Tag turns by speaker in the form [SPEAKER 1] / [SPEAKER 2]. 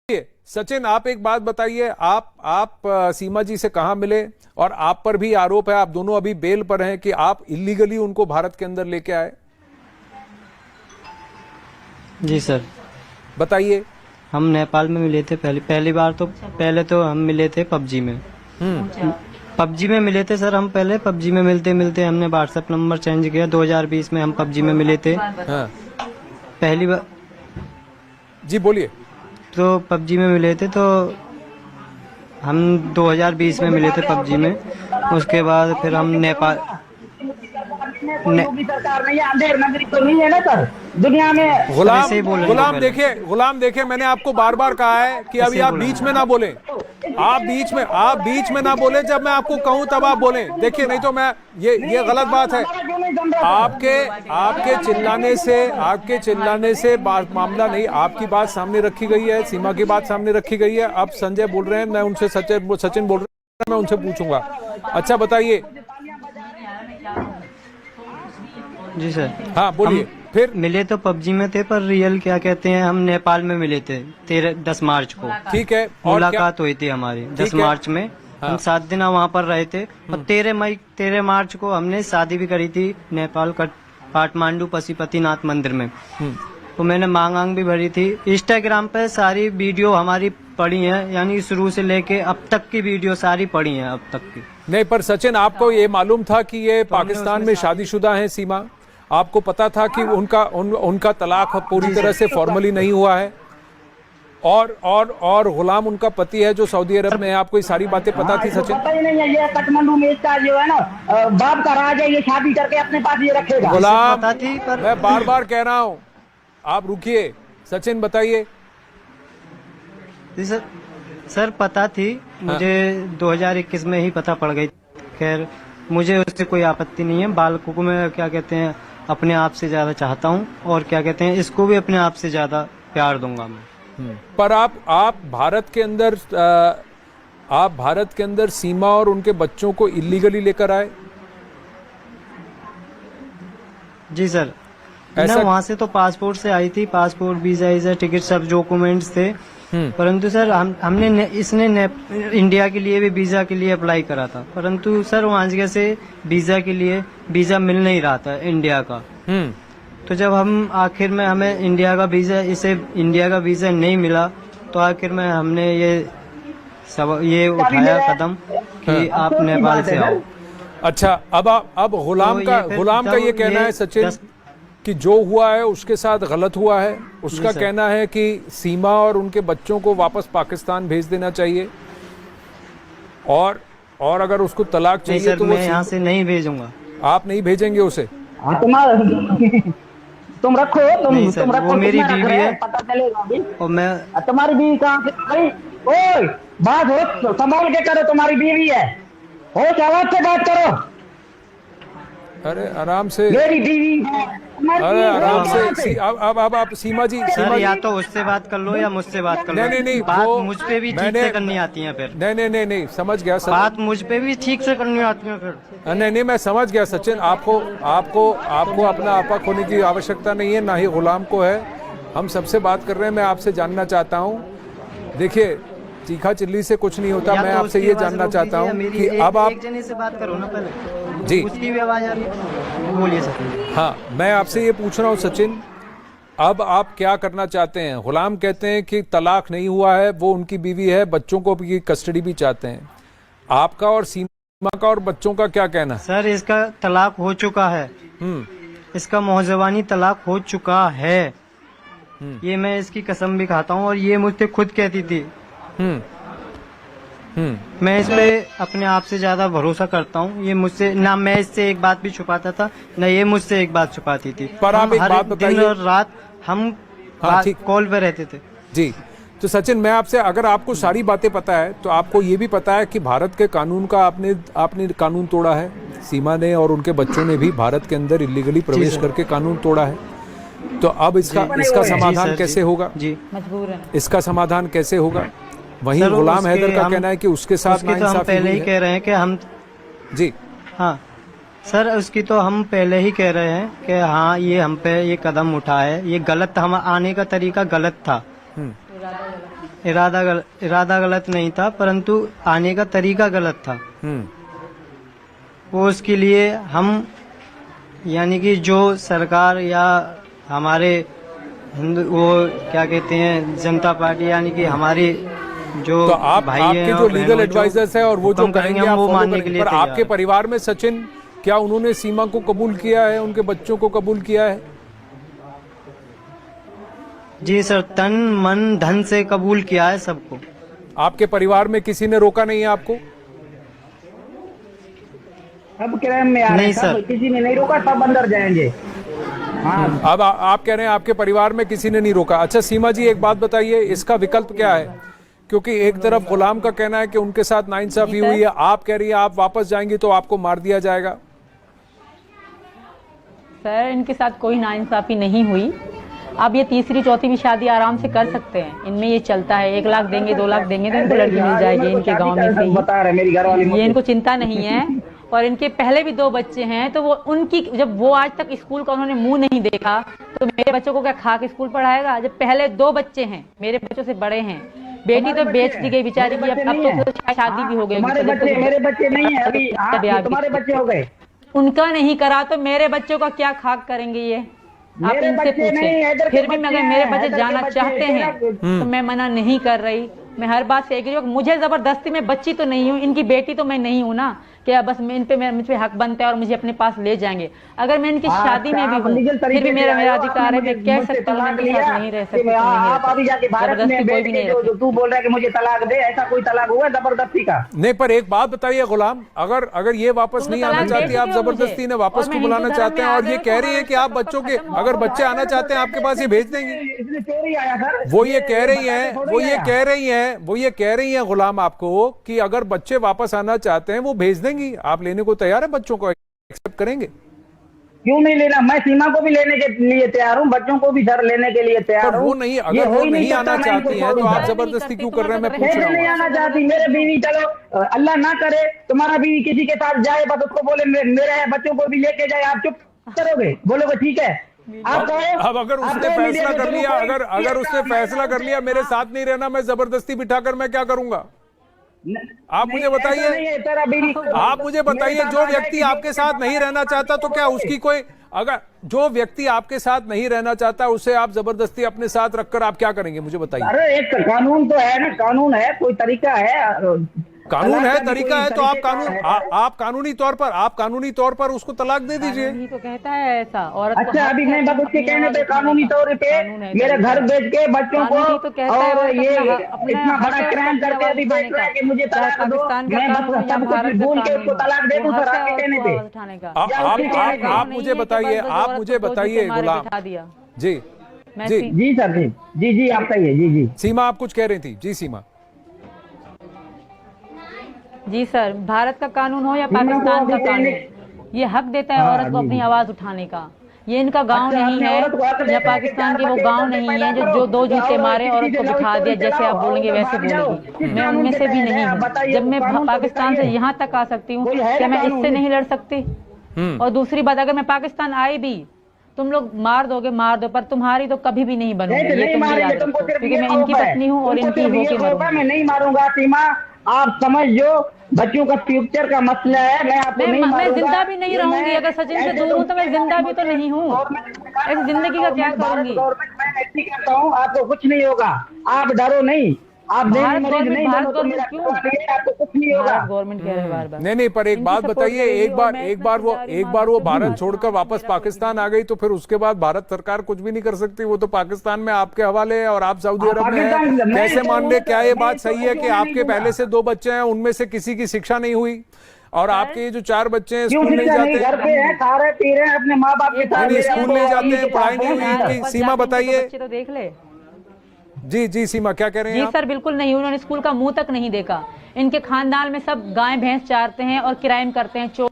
[SPEAKER 1] सचिन, आप एक बात बताइए, आप सीमा जी से कहां मिले? और आप पर भी आरोप है, आप दोनों अभी बेल पर हैं, कि आप इलीगली उनको भारत के अंदर लेके आए।
[SPEAKER 2] जी सर,
[SPEAKER 1] बताइए।
[SPEAKER 2] हम नेपाल में मिले थे पहली बार। तो पहले तो हम मिले थे पबजी में। पबजी में मिले थे सर। हम पहले पबजी में मिलते मिलते हमने व्हाट्सएप नंबर चेंज किया। 2020 में हम पबजी में मिले थे।
[SPEAKER 1] हाँ।
[SPEAKER 2] पहली बार।
[SPEAKER 1] जी बोलिए।
[SPEAKER 2] तो पबजी में मिले थे, तो हम 2020 में मिले थे पबजी में। उसके बाद फिर हम नेपाल
[SPEAKER 3] सरकार नहीं है, अंधेर नगरी तो नहीं है ना सर दुनिया में।
[SPEAKER 1] गुलाम देखिए, मैंने आपको बार बार कहा है कि अभी आप बीच में ना बोलें। आप बीच में ना बोले। जब मैं आपको कहूं तब आप बोलें। देखिए, नहीं तो मैं ये गलत बात है। आपके चिल्लाने से मामला नहीं। आपकी बात सामने रखी गई है, सीमा की बात सामने रखी गई है। अब संजय बोल रहे हैं, मैं उनसे सचिन बोल रहे हैं, मैं उनसे पूछूंगा। अच्छा बताइए।
[SPEAKER 2] जी सर।
[SPEAKER 1] हाँ बोलिए। फिर
[SPEAKER 2] मिले तो पबजी में थे, पर रियल क्या कहते हैं, हम नेपाल में मिले थे 10 मार्च को।
[SPEAKER 1] ठीक है। और
[SPEAKER 2] मुलाकात हुई थी हमारी 10 मार्च में।
[SPEAKER 1] हाँ।
[SPEAKER 2] हम 7 दिन वहाँ पर रहे थे। और 13 मार्च को हमने शादी भी करी थी नेपाल काठमांडू पशुपतिनाथ मंदिर में। तो मैंने मांग भी भरी थी। इंस्टाग्राम पे सारी वीडियो हमारी पड़ी है, यानी शुरू से लेके अब तक की वीडियो सारी पड़ी है अब तक की।
[SPEAKER 1] नहीं, पर सचिन, आपको ये मालूम था कि ये पाकिस्तान में शादीशुदा हैं सीमा? आपको पता था कि उनका तलाक पूरी तरह से फॉर्मली नहीं हुआ है? और गुलाम उनका पति है जो सऊदी अरब में है। आपको ये सारी बातें पता थी सचिन?
[SPEAKER 3] पता ही नहीं है। ये काठमांडू में इसका जो है ना बाप का राज है, ये शादी करके अपने पास ये रखेगा।
[SPEAKER 1] गुलाम,
[SPEAKER 2] पता थी, पर
[SPEAKER 1] मैं बार बार कह रहा हूँ, आप रुकिए। सचिन बताइए।
[SPEAKER 2] सर पता थी मुझे। 2021 में ही पता पड़ गई। खैर, मुझे उससे कोई आपत्ति नहीं है। बालकों को मैं क्या कहते हैं अपने आप से ज्यादा चाहता हूँ, और क्या कहते हैं इसको भी अपने आप से ज्यादा प्यार दूंगा मैं।
[SPEAKER 1] पर आप भारत के अंदर सीमा और उनके बच्चों को इलीगली लेकर आए? जी
[SPEAKER 2] सर। ऐसा वहाँ से तो पासपोर्ट से आई थी। पासपोर्ट, वीजा, टिकट, सब डॉक्यूमेंट्स थे। परंतु सर हमने इसने इंडिया के लिए भी वीजा के लिए अप्लाई करा था। परंतु सर वहाँ से वीजा के लिए वीजा मिल नहीं रहा था इंडिया का। तो जब हम आखिर में हमें इंडिया का वीजा नहीं मिला, तो आखिर में हमने ये उठाया कदम कि आप नेपाल से आओ।
[SPEAKER 1] अच्छा, अब गुलाम का ये कहना है सचिन कि जो हुआ है उसके साथ गलत हुआ है। उसका कहना है कि सीमा और उनके बच्चों को वापस पाकिस्तान भेज देना चाहिए, और अगर उसको तलाक चाहिए तो
[SPEAKER 2] मैं यहाँ से नहीं भेजूंगा।
[SPEAKER 1] आप नहीं भेजेंगे उसे?
[SPEAKER 3] तुम रखो। तुम रखो।
[SPEAKER 2] वो मेरी बीवी है,
[SPEAKER 3] पता चलेगा अभी।
[SPEAKER 2] और मैं
[SPEAKER 3] तुम्हारी बीवी कहाँ से? ओए, बात हो संभाल के करो। तुम्हारी बीवी है, हो आवाज से बात करो।
[SPEAKER 1] अरे आराम से।
[SPEAKER 3] मेरी बीवी है।
[SPEAKER 1] अरे आराम से। अब आप सीमा जी,
[SPEAKER 2] या तो उससे बात कर लो या मुझसे बात कर लो।
[SPEAKER 1] नहीं,
[SPEAKER 2] बात मुझ पे भी ठीक से करनी आती है फिर।
[SPEAKER 1] नहीं, समझ गया।
[SPEAKER 2] बात मुझ पे भी ठीक से करनी आती है फिर।
[SPEAKER 1] नहीं, मैं समझ गया सचिन। आपको अपना आपा खोने की आवश्यकता नहीं है, ना ही गुलाम को है। हम सबसे बात कर रहे हैं। मैं आपसे जानना चाहता हूँ, देखिए, चीखा चिल्ली से कुछ नहीं होता। मैं आपसे ये जानना चाहता हूँ कि अब आप
[SPEAKER 2] एक जने से बात करो ना पहले।
[SPEAKER 1] जी,
[SPEAKER 2] उसकी भी आवाज आ रही है, बोलिए सर।
[SPEAKER 1] हाँ, मैं आपसे ये पूछ रहा हूँ सचिन, अब आप क्या करना चाहते हैं? गुलाम कहते हैं कि तलाक नहीं हुआ है, वो उनकी बीवी है, बच्चों को भी कस्टडी भी चाहते हैं। आपका और सीमा का और बच्चों का क्या कहना?
[SPEAKER 2] सर इसका तलाक हो चुका है। इसका मौजवानी तलाक हो चुका है। ये मैं इसकी कसम भी खाता हूँ, और ये मुझसे खुद कहती थी। मैं इस पे अपने आप से ज्यादा भरोसा करता हूँ। ये मुझसे ना, मैं इससे एक बात भी छुपाता था, न ये मुझसे एक बात छुपाती थी।
[SPEAKER 1] पर आप एक बात बताइए।
[SPEAKER 2] दिन और रात हम कॉल पे रहते थे।
[SPEAKER 1] जी, तो सचिन, मैं आपसे, अगर आपको सारी बातें पता है तो आपको ये भी पता है कि भारत के कानून का आपने कानून तोड़ा है। सीमा ने और उनके बच्चों ने भी भारत के अंदर इलीगली प्रवेश करके कानून तोड़ा है। तो अब इसका समाधान कैसे होगा? जी, मजबूर है। इसका समाधान कैसे होगा? वहीं गुलाम हैदर का कहना है कि उसके साथ
[SPEAKER 2] तो हम पहले ही कह रहे हैं कि हम
[SPEAKER 1] जी, हाँ
[SPEAKER 2] सर, उसकी तो हम पहले ही कह रहे हैं कि हाँ, ये हम पे ये कदम उठा है, ये गलत, हम आने का तरीका गलत था। इरादा गलत नहीं था, परंतु आने का तरीका गलत था। वो उसके लिए हम यानी कि जो सरकार या हमारे हिंदू वो क्या कहते हैं जनता पार्टी यानी कि हमारी जो
[SPEAKER 1] तो आप
[SPEAKER 2] भाई
[SPEAKER 1] आपके
[SPEAKER 2] हैं
[SPEAKER 1] जो
[SPEAKER 2] और
[SPEAKER 1] लीगल
[SPEAKER 2] बहनों
[SPEAKER 1] एडवाइजर्स है और वो जो
[SPEAKER 2] हुक्म
[SPEAKER 1] करेंगे
[SPEAKER 2] हम
[SPEAKER 1] आप
[SPEAKER 2] वो
[SPEAKER 1] follow
[SPEAKER 2] मानने के
[SPEAKER 1] करेंगे।
[SPEAKER 2] लिए
[SPEAKER 1] पर
[SPEAKER 2] तैयार
[SPEAKER 1] आपके
[SPEAKER 2] हैं।
[SPEAKER 1] परिवार में सचिन, क्या उन्होंने सीमा को कबूल किया है, उनके बच्चों को कबूल किया है?
[SPEAKER 2] जी सर, तन मन धन से कबूल किया है सबको।
[SPEAKER 1] आपके परिवार में किसी ने रोका नहीं है आपको?
[SPEAKER 3] सब क्रैम में आ रहे
[SPEAKER 2] नहीं
[SPEAKER 3] हैं, सब
[SPEAKER 2] सर।
[SPEAKER 3] किसी ने नहीं रोका, सब अंदर जाएंगे। हाँ
[SPEAKER 1] अब आप कह रहे हैं आपके परिवार में किसी ने नहीं रोका। अच्छा सीमा जी, एक बात बताइए, इसका विकल्प क्या है? क्योंकि एक तरफ गुलाम का कहना है कि उनके साथ नाइंसाफी हुई है, आप कह रही है आप वापस जाएंगी तो आपको मार दिया जाएगा।
[SPEAKER 4] सर इनके साथ कोई नाइंसाफी नहीं हुई। अब ये तीसरी चौथी भी शादी आराम से कर सकते हैं, इनमें ये चलता है 1 लाख देंगे 2 लाख देंगे तो इनको लड़की मिल जाएगी इनके गांव में से
[SPEAKER 3] बता रहे मेरी घर वाली
[SPEAKER 4] ही। ये इनको चिंता नहीं है। और इनके पहले भी 2 बच्चे हैं, तो वो उनकी जब वो आज तक स्कूल का उन्होंने मुंह नहीं देखा तो मेरे बच्चों को क्या खा के स्कूल पढ़ाएगा? जब पहले 2 बच्चे हैं, मेरे बच्चों से बड़े हैं, बेटी तो बेच दी गई बेचारी की, अब तो शादी भी हो गई।
[SPEAKER 3] तुम्हारे बच्चे मेरे बच्चे नहीं है अभी। तुम्हारे बच्चे हो गए,
[SPEAKER 4] उनका नहीं करा तो मेरे बच्चों का क्या खाक करेंगे ये? आप
[SPEAKER 3] मेरे
[SPEAKER 4] इनसे
[SPEAKER 3] बच्चे नहीं,
[SPEAKER 4] पूछें।
[SPEAKER 3] हैदर के
[SPEAKER 4] फिर भी
[SPEAKER 3] बच्चे
[SPEAKER 4] अगर मेरे
[SPEAKER 3] हैं,
[SPEAKER 4] बच्चे
[SPEAKER 3] हैदर के
[SPEAKER 4] जाना
[SPEAKER 3] बच्चे
[SPEAKER 4] चाहते
[SPEAKER 3] हैं,
[SPEAKER 4] हैं तो मैं मना नहीं कर रही। मैं हर बात से एग्री हूँ। मुझे जबरदस्ती में बच्ची तो नहीं हूँ, इनकी बेटी तो मैं नहीं हूँ ना कि बस मैं मुझ पे हक बनता है और मुझे अपने पास ले जाएंगे। अगर मैं इनकी शादी में भी हूँ फिर भी मेरा अधिकार है, मैं कह सकती हूँ इनके साथ नहीं रह सकती।
[SPEAKER 3] आप अभी जाके भारत में
[SPEAKER 4] जबरदस्ती कोई
[SPEAKER 3] बैठ
[SPEAKER 4] भी
[SPEAKER 3] के
[SPEAKER 4] नहीं
[SPEAKER 3] जो तू बोल रहा है कि मुझे तलाक दे, ऐसा कोई तलाक हुआ जबरदस्ती का?
[SPEAKER 1] नहीं, पर एक बात बताइए गुलाम, अगर ये वापस नहीं आना चाहती, आप जबरदस्ती ने वापस क्यों बुलाना चाहते हैं? और ये कह रही है कि आप बच्चों के अगर बच्चे आना चाहते हैं आपके पास ये भेज देंगी।
[SPEAKER 3] इसने चोरी आया सर।
[SPEAKER 1] वो ये कह रही हैं गुलाम आपको कि अगर बच्चे वापस आना चाहते हैं वो भेज देंगी। आप लेने को तैयार है? बच्चों को एक्सेप्ट करेंगे?
[SPEAKER 3] क्यों नहीं लेना? मैं सीमा को भी लेने के लिए तैयार हूँ, बच्चों को भी सर लेने के लिए तैयार
[SPEAKER 1] पर
[SPEAKER 3] हूँ।
[SPEAKER 1] वो नहीं, अगर वो नहीं आना चाहती हैं तो आप जबरदस्ती क्यों कर रहे हैं? मैं पूछ रहा
[SPEAKER 3] नहीं
[SPEAKER 1] हूँ।
[SPEAKER 3] आना चाहती मेरे बीवी, चलो अल्लाह ना करे तुम्हारा बीवी किसी के साथ जाए, बस उसको बोले मेरे बच्चों को भी लेके जाए, आप चुप करोगे? बोलोगे ठीक है? आप
[SPEAKER 1] अब अगर उसने फैसला कर लिया, अगर उसने फैसला कर लिया मेरे साथ नहीं रहना, मैं जबरदस्ती बिठाकर मैं क्या करूंगा? आप मुझे बताइए, आप मुझे बताइए, जो व्यक्ति आपके साथ नहीं रहना चाहता तो क्या उसकी कोई, अगर जो व्यक्ति आपके साथ नहीं रहना चाहता उसे आप जबरदस्ती अपने साथ रखकर आप क्या करेंगे? मुझे बताइए।
[SPEAKER 3] अरे एक कानून तो है ना, कानून है, कोई तरीका है,
[SPEAKER 1] कानून है, तरीका है, तो आप कानूनी तौर पर उसको तलाक दे दीजिए।
[SPEAKER 4] कानून ही तो कहता है ऐसा। औरत को
[SPEAKER 3] अच्छा
[SPEAKER 4] हक
[SPEAKER 3] अभी
[SPEAKER 4] है
[SPEAKER 3] मैं बस उसके
[SPEAKER 4] अपनी
[SPEAKER 3] कहने
[SPEAKER 4] आवाज
[SPEAKER 3] पे कानूनी तौर पे मेरे घर बेच के बच्चों को,
[SPEAKER 4] कानून ही तो कहता है
[SPEAKER 3] और
[SPEAKER 4] औरत
[SPEAKER 3] ये
[SPEAKER 4] अपना
[SPEAKER 3] इतना बड़ा
[SPEAKER 4] हक है
[SPEAKER 3] क्राइम
[SPEAKER 4] अपनी
[SPEAKER 3] करके
[SPEAKER 4] आवाज
[SPEAKER 3] अभी बैठ रहा है कि मुझे
[SPEAKER 4] चाहे
[SPEAKER 3] तलाक दो,
[SPEAKER 4] पाकिस्तान का
[SPEAKER 3] मैं बस
[SPEAKER 4] कानून या
[SPEAKER 3] सब
[SPEAKER 4] भारत
[SPEAKER 3] कुछ
[SPEAKER 4] का
[SPEAKER 3] भूल के
[SPEAKER 4] कानून
[SPEAKER 3] उसको तलाक दे दूं
[SPEAKER 4] वो
[SPEAKER 3] सर
[SPEAKER 4] हक है
[SPEAKER 3] आपके कहने
[SPEAKER 4] उसको
[SPEAKER 3] पे?
[SPEAKER 4] आवाज उठाने का।
[SPEAKER 1] आप मुझे बताइए, आप मुझे बताइए गुलाम जी जी
[SPEAKER 3] जी सर जी आप कहिए। जी
[SPEAKER 1] सीमा, आप कुछ कह रही थी? जी सीमा।
[SPEAKER 4] जी सर, भारत का कानून हो या पाकिस्तान का कानून, ये हक देता है औरत को अपनी आवाज उठाने का। ये इनका गांव नहीं है या पाकिस्तान के वो गांव नहीं है जो 2 जूते मारे औरत को बिठा दिया, जैसे आप बोलेंगे वैसे बोलेगी। मैं उनमें से भी नहीं हूँ। जब मैं पाकिस्तान से यहाँ तक आ सकती हूँ, क्या मैं इससे नहीं लड़ सकती? और दूसरी बात, अगर मैं पाकिस्तान आई भी, तुम लोग मार दोगे, मार दो, पर तुम्हारी तो कभी भी नहीं बनूंगी, ये तुम याद रखो, क्योंकि मैं इनकी पत्नी हूँ और इनकी होके मरूंगी।
[SPEAKER 3] मैं नहीं मारूंगा सीमा, आप समझ जो, बच्चों का फ्यूचर का मसला है, मैं आपको नहीं मारूंगा।
[SPEAKER 4] मैं जिंदा भी नहीं रहूंगी अगर सचिन से दूर हूँ, तो मैं जिंदा भी तो नहीं हूँ। ऐसी जिंदगी का क्या करूंगी?
[SPEAKER 3] गवर्नमेंट मैं ऐसी करता हूँ, आपको कुछ नहीं होगा, आप डरो नहीं। आप
[SPEAKER 4] भारत
[SPEAKER 3] मरीज
[SPEAKER 4] गवर्नमेंट
[SPEAKER 3] नहीं बनो तो मेरा
[SPEAKER 4] क्यों?
[SPEAKER 3] आपको कुछ नहीं होगा।
[SPEAKER 4] भारत गवर्नमेंट कह रहे हैं बार बार।
[SPEAKER 1] नहीं, पर एक
[SPEAKER 4] इनकी
[SPEAKER 1] बात
[SPEAKER 4] support
[SPEAKER 1] बताइए,
[SPEAKER 4] करेगी
[SPEAKER 1] एक
[SPEAKER 4] और
[SPEAKER 1] बार
[SPEAKER 4] मैं
[SPEAKER 1] एक
[SPEAKER 4] इसमें
[SPEAKER 1] बार वो
[SPEAKER 4] पुजारी
[SPEAKER 1] एक बार वो
[SPEAKER 4] माँ
[SPEAKER 1] भारत
[SPEAKER 4] बाप
[SPEAKER 1] छोड़कर
[SPEAKER 4] की
[SPEAKER 1] वापस
[SPEAKER 4] मेरा
[SPEAKER 1] पाकिस्तान आ गई तो फिर उसके बाद भारत सरकार कुछ भी नहीं कर सकती। वो तो पाकिस्तान में आपके हवाले है और आप सऊदी अरब में हैं। कैसे मान ले, क्या ये बात सही है कि आपके पहले से 2 बच्चे हैं, उनमें से किसी की शिक्षा नहीं हुई और आपके जो 4 बच्चे हैं स्कूल नहीं जाते?
[SPEAKER 3] घर पे है, खा रहे पी रहे हैं अपने माँ बाप के साथ,
[SPEAKER 1] स्कूल नहीं जाते हैं, पढ़ाई नहीं हुई इनकी। सीमा बताइए।
[SPEAKER 4] बच्चे तो देख ले।
[SPEAKER 1] जी सीमा, क्या कह रहे हैं
[SPEAKER 4] जी
[SPEAKER 1] आप?
[SPEAKER 4] सर, बिल्कुल नहीं, उन्होंने स्कूल का मुंह तक नहीं देखा। इनके खानदान में सब गाय भैंस चारते हैं और क्राइम करते हैं, चोर